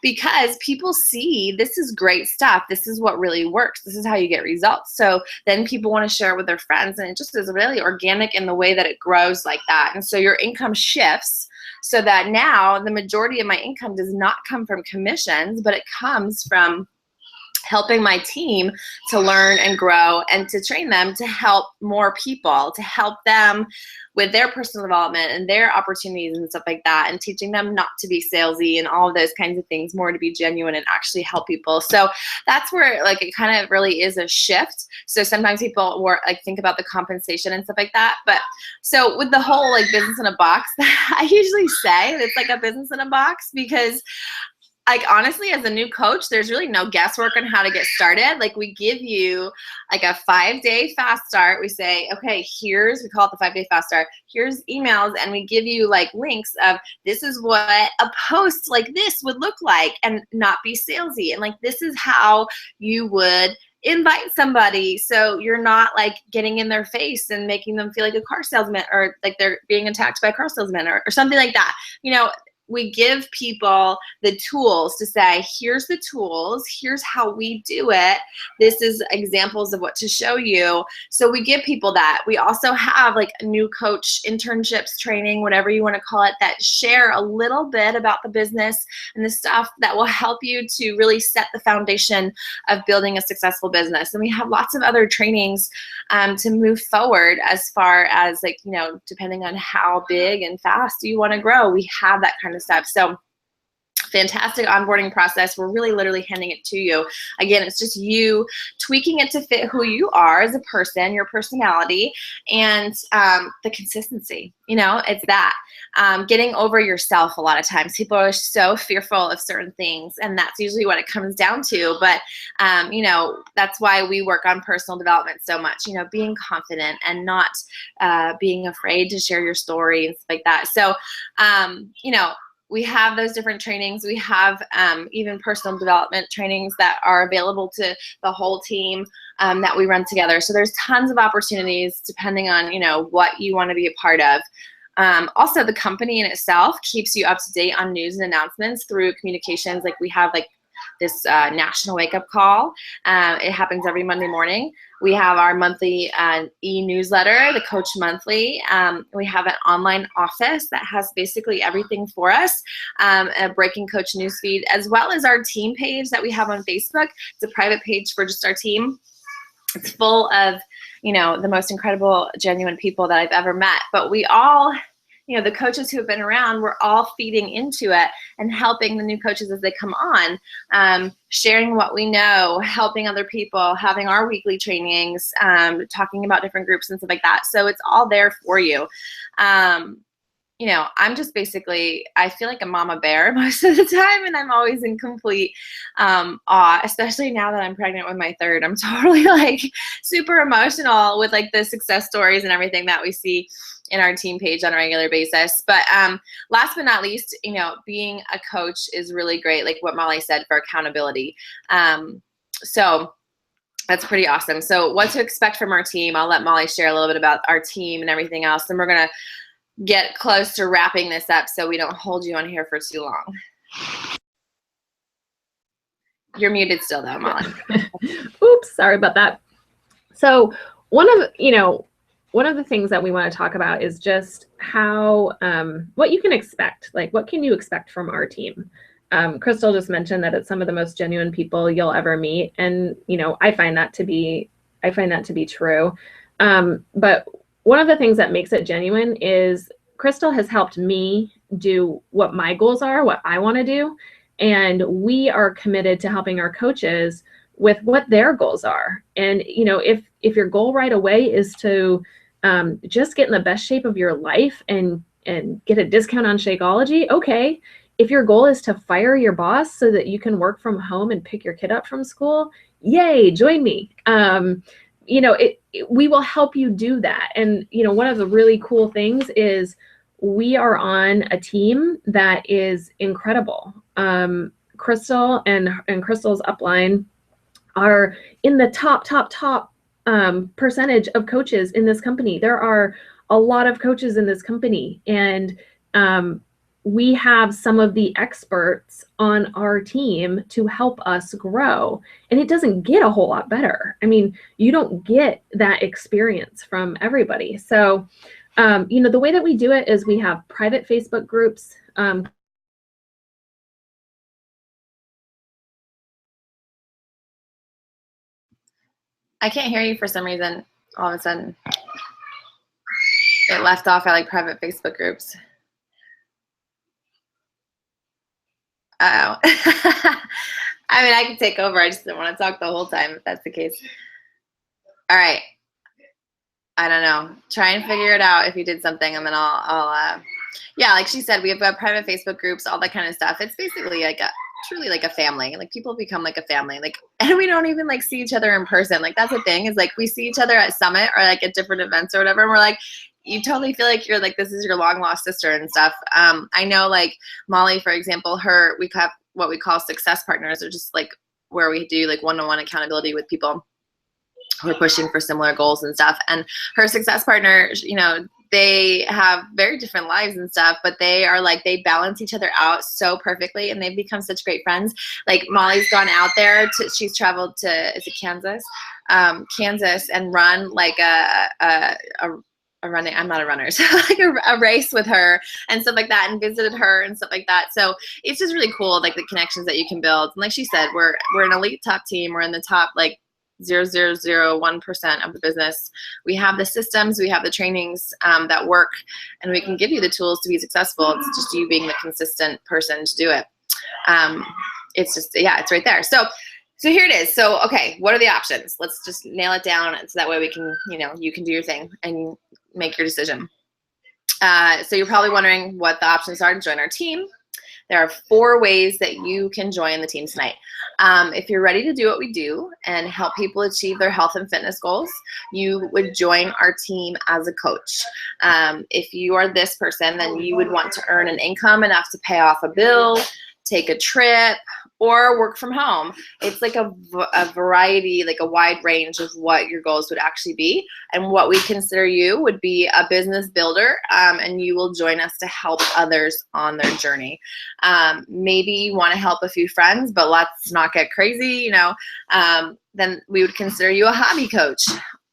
because people see this is great stuff. This is what really works. This is how you get results. So then people want to share it with their friends, and it just is really organic in the way that it grows like that. And so your income shifts so that now the majority of my income does not come from commissions, but it comes from helping my team to learn and grow and to train them to help more people, to help them with their personal development and their opportunities and stuff like that, and teaching them not to be salesy and all of those kinds of things, more to be genuine and actually help people. So that's where like it kind of really is a shift. So sometimes people like think about the compensation and stuff like that. But so with the whole like business in a box, I usually say it's like a business in a box because like honestly, as a new coach, there's really no guesswork on how to get started. Like we give you like a 5-day fast start. We say, okay, we call it the 5-day fast start. Here's emails, and we give you like links of this is what a post like this would look like and not be salesy. And like this is how you would invite somebody so you're not like getting in their face and making them feel like a car salesman or like they're being attacked by a car salesman or something like that. You know, we give people the tools to say, here's the tools, here's how we do it. This is examples of what to show you. So we give people that. We also have like a new coach internships, training, whatever you want to call it, that share a little bit about the business and the stuff that will help you to really set the foundation of building a successful business. And we have lots of other trainings to move forward as far as like, you know, depending on how big and fast you want to grow, we have that kind of stuff. So fantastic onboarding process. We're really literally handing it to you. Again, it's just you tweaking it to fit who you are as a person, your personality, and the consistency. You know, it's that. Getting over yourself a lot of times. People are so fearful of certain things, and that's usually what it comes down to. But, you know, that's why we work on personal development so much, you know, being confident and not being afraid to share your story and stuff like that. So, you know, we have those different trainings. We have even personal development trainings that are available to the whole team that we run together. So there's tons of opportunities depending on, you know, what you want to be a part of. Also, the company in itself keeps you up to date on news and announcements through communications. Like we have like this national wake-up call. It happens every Monday morning. We have our monthly e-newsletter, the Coach Monthly. We have an online office that has basically everything for us, a Breaking Coach newsfeed, as well as our team page that we have on Facebook. It's a private page for just our team. It's full of, you know, the most incredible, genuine people that I've ever met. But we all, you know, the coaches who have been around, we're all feeding into it and helping the new coaches as they come on, sharing what we know, helping other people, having our weekly trainings, talking about different groups and stuff like that. So it's all there for you. You know, I'm just basically, I feel like a mama bear most of the time, and I'm always in complete awe, especially now that I'm pregnant with my third. I'm totally like super emotional with like the success stories and everything that we see in our team page on a regular basis. But last but not least, you know, being a coach is really great, like what Molly said, for accountability. So that's pretty awesome. So what to expect from our team, I'll let Molly share a little bit about our team and everything else. And we're going to get close to wrapping this up so we don't hold you on here for too long. You're muted still though, Molly. Oops, sorry about that. So one of the things that we want to talk about is just how, what you can expect, like what can you expect from our team? Crystal just mentioned that it's some of the most genuine people you'll ever meet. And, you know, I find that to be true. But one of the things that makes it genuine is Crystal has helped me do what my goals are, what I want to do. And we are committed to helping our coaches with what their goals are. And, you know, if your goal right away is to just get in the best shape of your life and get a discount on Shakeology, okay. If your goal is to fire your boss so that you can work from home and pick your kid up from school, yay, join me. You know, we will help you do that. And, you know, one of the really cool things is we are on a team that is incredible. Crystal and Crystal's upline are in the top percentage of coaches in this company. There are a lot of coaches in this company, and we have some of the experts on our team to help us grow. And it doesn't get a whole lot better. I mean, you don't get that experience from everybody. So, you know, the way that we do it is we have private Facebook groups. I can't hear you for some reason. All of a sudden, it left off at like private Facebook groups. Uh oh. I mean, I can take over. I just didn't want to talk the whole time if that's the case. All right. I don't know. Try and figure it out if you did something, and then I'll yeah, like she said, we have private Facebook groups, all that kind of stuff. It's basically like truly like a family. Like people become like a family. Like, and we don't even like see each other in person. Like that's the thing is like we see each other at Summit or like at different events or whatever. And we're like, you totally feel like you're like, this is your long lost sister and stuff. I know like Molly, for example, we have what we call success partners, or just like where we do like one-on-one accountability with people who are pushing for similar goals and stuff. And her success partner, they have very different lives and stuff, but they are like, they balance each other out so perfectly, and they've become such great friends. Like Molly's gone out there she's traveled to, is it Kansas? Kansas, and run like a running, I'm not a runner, so like a race with her and stuff like that, and visited her and stuff like that. So it's just really cool, like the connections that you can build. And like she said, we're an elite top team. We're in the top like 0.001% of the business. We have the systems, we have the trainings that work, and we can give you the tools to be successful. It's just you being the consistent person to do it. It's just, yeah, it's right there. So here it is. So, okay, what are the options? Let's just nail it down so that way we can, you can do your thing and make your decision. So you're probably wondering what the options are to join our team. There are 4 ways that you can join the team tonight. If you're ready to do what we do and help people achieve their health and fitness goals, you would join our team as a coach. If you are this person, then you would want to earn an income enough to pay off a bill, take a trip, or work from home. It's like a variety, like a wide range of what your goals would actually be. And what we consider you would be a business builder, and you will join us to help others on their journey. Maybe you want to help a few friends, but let's not get crazy, then we would consider you a hobby coach.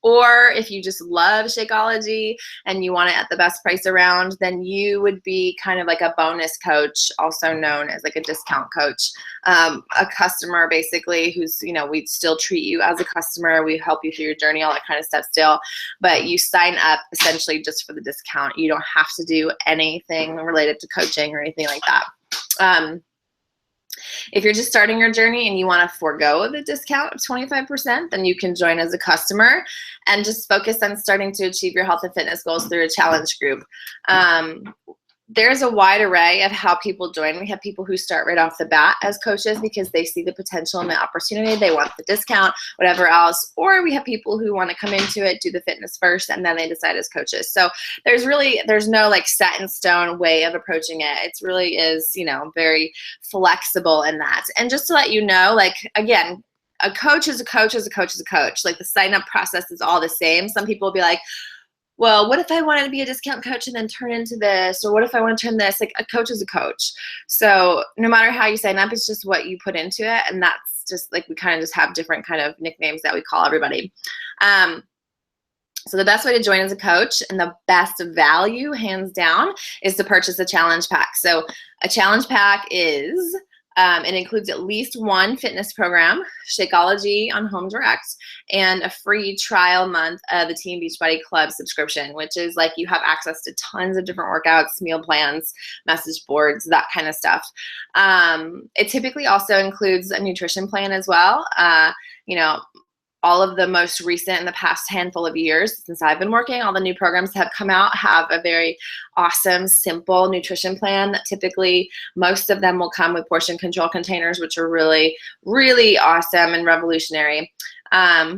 Or if you just love Shakeology and you want it at the best price around, then you would be kind of like a bonus coach, also known as like a discount coach. A customer basically who's, we'd still treat you as a customer. We help you through your journey, all that kind of stuff still. But you sign up essentially just for the discount. You don't have to do anything related to coaching or anything like that. If you're just starting your journey and you want to forego the discount of 25%, then you can join as a customer and just focus on starting to achieve your health and fitness goals through a challenge group. There's a wide array of how people join. We have people who start right off the bat as coaches because they see the potential and the opportunity. They want the discount, whatever else. Or we have people who want to come into it, do the fitness first, and then they decide as coaches. So there's no like set in stone way of approaching it. It really is, very flexible in that. And just to let you know, like, again, a coach is a coach is a coach is a coach. Like the sign up process is all the same. Some people will be like, well, what if I wanted to be a discount coach and then turn into this? Or what if I want to turn this? Like a coach is a coach. So no matter how you sign up, it's just what you put into it. And that's just like, we kind of just have different kind of nicknames that we call everybody. So the best way to join as a coach and the best value, hands down, is to purchase a challenge pack. So a challenge pack is, it includes at least 1 fitness program, Shakeology on Home Direct, and a free trial month of the Team Beachbody Club subscription, which is like you have access to tons of different workouts, meal plans, message boards, that kind of stuff. It typically also includes a nutrition plan as well. All of the most recent in the past handful of years since I've been working, all the new programs that have come out have a very awesome, simple nutrition plan that typically most of them will come with portion control containers, which are really, really awesome and revolutionary.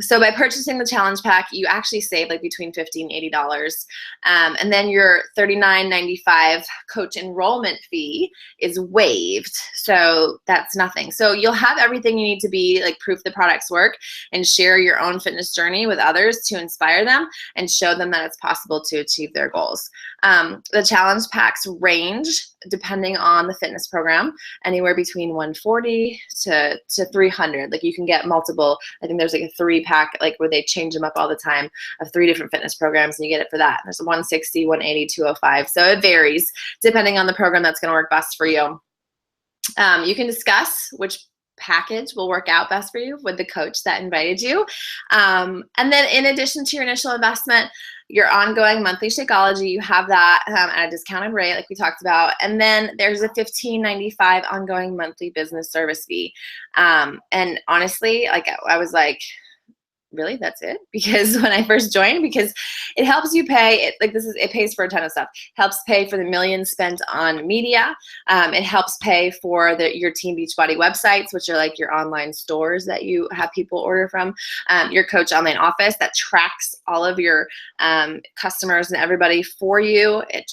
So by purchasing the challenge pack, you actually save like between $50 and $80. And then your $39.95 coach enrollment fee is waived. So that's nothing. So you'll have everything you need to be like proof the products work and share your own fitness journey with others to inspire them and show them that it's possible to achieve their goals. The challenge packs range depending on the fitness program, anywhere between $140 to $300. Like you can get multiple, I think there's like a 3-pack, like where they change them up all the time, of 3 different fitness programs, and you get it for that. There's a $160, $180, $205. So it varies depending on the program that's going to work best for you. You can discuss which package will work out best for you with the coach that invited you. And then in addition to your initial investment, your ongoing monthly Shakeology, you have that at a discounted rate like we talked about. And then there's a $15.95 ongoing monthly business service fee. And honestly, like I was like, really, that's it? Because when I first joined, because it helps you pay, it pays for a ton of stuff. Helps pay for the millions spent on media. It helps pay for your Team Beachbody websites, which are like your online stores that you have people order from. Your coach online office that tracks all of your customers and everybody for you. It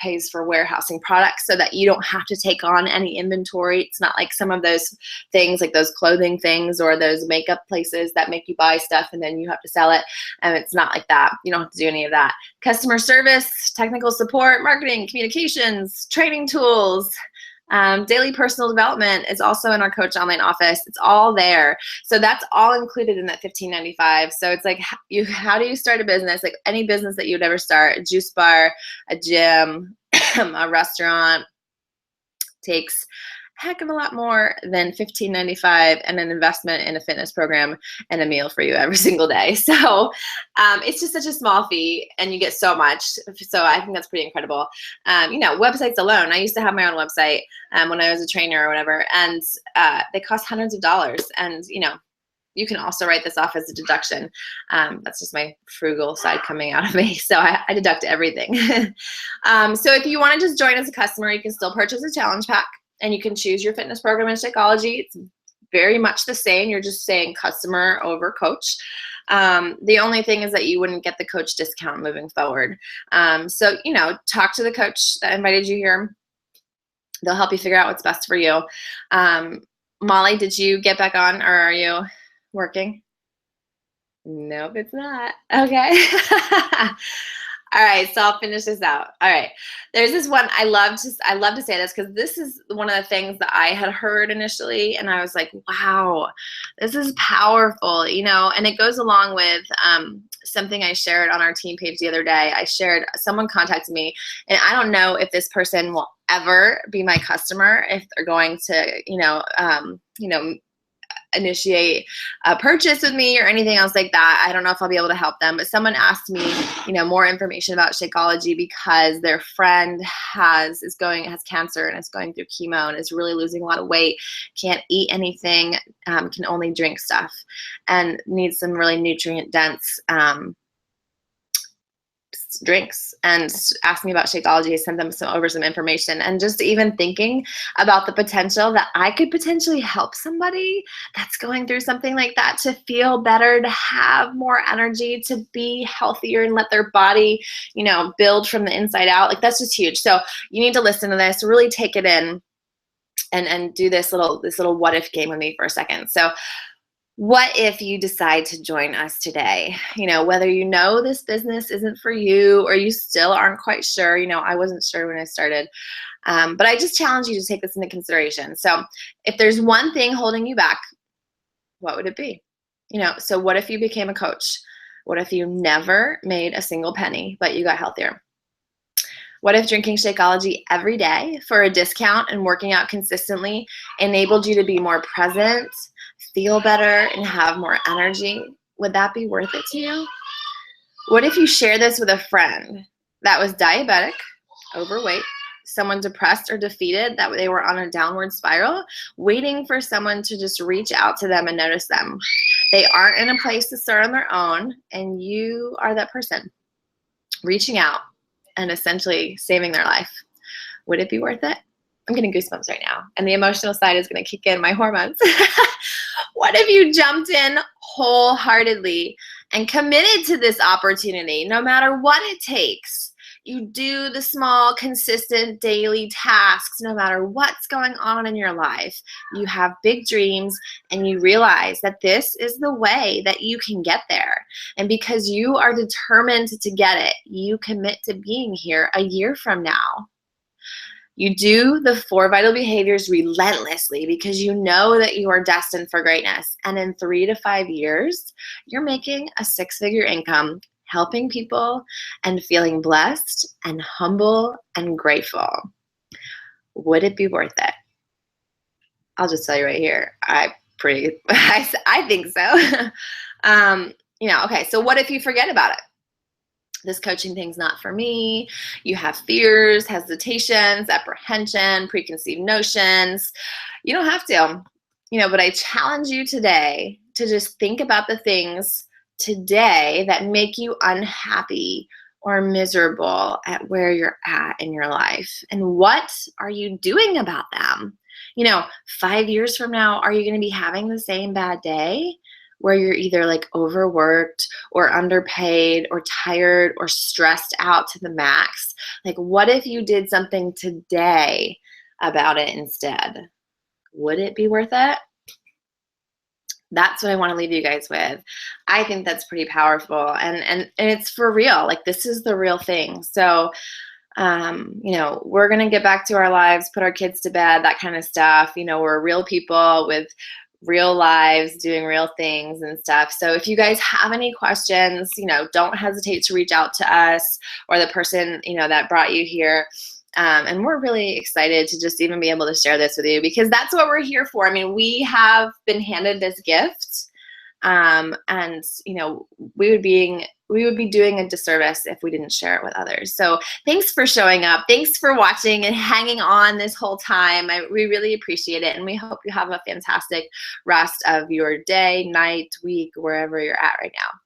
pays for warehousing products so that you don't have to take on any inventory. It's not like some of those things, like those clothing things or those makeup places that make you buy stuff and then you have to sell it. And it's not like that. You don't have to do any of that. Customer service, technical support, marketing, communications, training tools, daily personal development is also in our coach online office. It's all there. So that's all included in that $15.95. So it's like, how do you start a business? Like any business that you would ever start, a juice bar, a gym, a restaurant, takes heck of a lot more than $15.95 and an investment in a fitness program and a meal for you every single day. So it's just such a small fee and you get so much. So I think that's pretty incredible. Websites alone, I used to have my own website when I was a trainer or whatever, and they cost hundreds of dollars. And you can also write this off as a deduction. That's just my frugal side coming out of me. So I deduct everything. So if you want to just join as a customer, you can still purchase a challenge pack. And you can choose your fitness program and Shakeology. It's very much the same. You're just saying customer over coach. The only thing is that you wouldn't get the coach discount moving forward. So, talk to the coach that invited you here. They'll help you figure out what's best for you. Molly, did you get back on or are you working? Nope, it's not. Okay. All right, so I'll finish this out. All right, there's this one, I love to say this because this is one of the things that I had heard initially, and I was like, wow, this is powerful, and it goes along with something I shared on our team page the other day. Someone contacted me, and I don't know if this person will ever be my customer, if they're going to, initiate a purchase with me or anything else like that. I don't know if I'll be able to help them, but someone asked me, more information about Shakeology because their friend has cancer and is going through chemo and is really losing a lot of weight, can't eat anything, can only drink stuff, and needs some really nutrient dense drinks, and asked me about Shakeology. I sent them over some information, and just even thinking about the potential that I could potentially help somebody that's going through something like that to feel better, to have more energy, to be healthier and let their body, build from the inside out. Like that's just huge. So you need to listen to this, really take it in and do this little what if game with me for a second. So what if you decide to join us today? Whether this business isn't for you or you still aren't quite sure. I wasn't sure when I started, but I just challenge you to take this into consideration. So if there's one thing holding you back, what would it be? So what if you became a coach? What if you never made a single penny, but you got healthier? What if drinking Shakeology every day for a discount and working out consistently enabled you to be more present, feel better, and have more energy? Would that be worth it to you? What if you share this with a friend that was diabetic, overweight, someone depressed or defeated, that they were on a downward spiral, waiting for someone to just reach out to them and notice them? They aren't in a place to start on their own, and you are that person reaching out and essentially saving their life. Would it be worth it? I'm getting goosebumps right now, and the emotional side is going to kick in, my hormones. What if you jumped in wholeheartedly and committed to this opportunity, no matter what it takes? You do the small, consistent daily tasks, no matter what's going on in your life. You have big dreams, and you realize that this is the way that you can get there. And because you are determined to get it, you commit to being here a year from now. You do the 4 vital behaviors relentlessly because you know that you are destined for greatness. And in 3 to 5 years, you're making a 6-figure income, helping people and feeling blessed and humble and grateful. Would it be worth it? I'll just tell you right here, I think so. Okay, so what if you forget about it? This coaching thing's not for me. You have fears, hesitations, apprehension, preconceived notions. You don't have to, but I challenge you today to just think about the things today that make you unhappy or miserable at where you're at in your life. And what are you doing about them? 5 years from now, are you going to be having the same bad day where you're either like overworked or underpaid or tired or stressed out to the max? Like, what if you did something today about it instead? Would it be worth it? That's what I want to leave you guys with. I think that's pretty powerful, and it's for real. Like, this is the real thing. So we're going to get back to our lives, put our kids to bed, that kind of stuff. We're real people with real lives doing real things and stuff. So if you guys have any questions, don't hesitate to reach out to us or the person, that brought you here. And we're really excited to just even be able to share this with you, because that's what we're here for. I mean, we have been handed this gift. And we would be doing a disservice if we didn't share it with others. So thanks for showing up. Thanks for watching and hanging on this whole time. We really appreciate it. And we hope you have a fantastic rest of your day, night, week, wherever you're at right now.